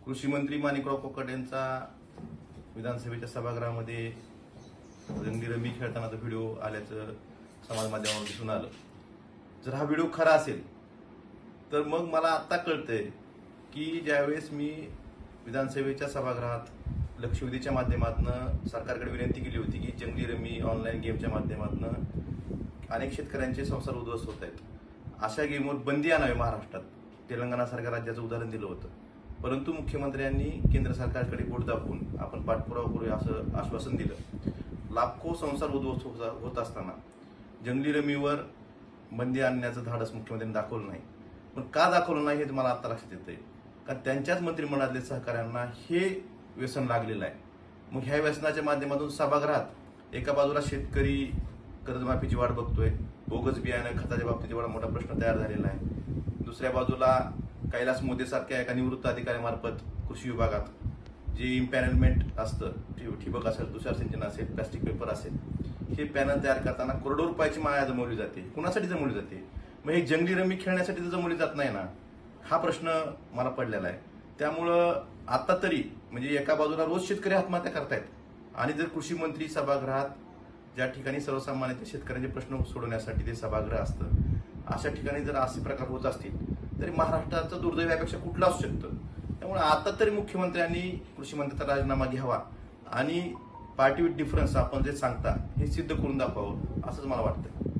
कृषी मंत्री माणिकराव कोकाटे यांचा विधानसभेच्या सभागृहामध्ये रंगीरंगी खेळतानाचा व्हिडिओ आल्याचं समाज माध्यमावर दिसून आलं। जर हा व्हिडिओ खरा असेल तर मग मला आता कळतंय की ज्यावेळेस मी विधानसभेच्या सभागृहात लक्षवेधीच्या माध्यमातून सरकारकडे विनंती केली होती की जंगली रमी ऑनलाईन गेमच्या माध्यमातून अनेक शेतकऱ्यांचे संसार उद्ध्वस्त होत आहेत, अशा गेमवर बंदी आणावी महाराष्ट्रात, तेलंगणासारख्या राज्याचं उदाहरण दिलं होतं। परंतु मुख्यमंत्र्यांनी केंद्र सरकारकडे बोट दाखवून आपण पाठपुरावा करूया असं आश्वासन दिलं। लाखो संसार उद्ध्वस्त होत असताना जंगली रमीवर बंदी आणण्याचं धाडस मुख्यमंत्र्यांनी दाखवलं नाही। पण का दाखवलं नाही हे मला आता लक्षात येतंय, कारण त्यांच्याच मंत्रिमंडळातल्या सहकाऱ्यांना हे व्यसन लागलेलं आहे। मग ह्या व्यसनाच्या माध्यमातून सभागृहात एका बाजूला शेतकरी कर्जमाफीची वाट बघतोय, बोगस बियाणं खताच्या बाबतीत एवढा मोठा प्रश्न तयार झालेला आहे। दुसऱ्या बाजूला कैलास मोदेसारख्या एका निवृत्त अधिकाऱ्यामार्फत कृषी विभागात जे इम्पॅनलमेंट असतं, ठिबक असेल, तुषार सिंचन असेल, प्लास्टिक पेपर असेल, हे पॅनल तयार करताना करोडो रुपयाची माया जमवली जाते। कुणासाठी जमवली जाते? मग हे जंगली रमी खेळण्यासाठी तर जमवली जात नाही ना, हा प्रश्न मला पडलेला आहे। त्यामुळं आता तरी म्हणजे एका बाजूला रोज शेतकरी आत्महत्या करतायत आणि जर कृषी मंत्री सभागृहात ज्या ठिकाणी सर्वसामान्य शेतकऱ्यांचे प्रश्न सोडवण्यासाठी ते सभागृह असतं, अशा ठिकाणी जर असे प्रकार होत असतील तरी महाराष्ट्राचं दुर्दैव यापेक्षा कुठलं असू शकतं। त्यामुळे आता तरी मुख्यमंत्र्यांनी कृषी मंत्र्यांचा राजीनामा घ्यावा आणि पार्टी विथ डिफरन्स आपण जे सांगता हे सिद्ध करून दाखवावं असंच मला वाटतं।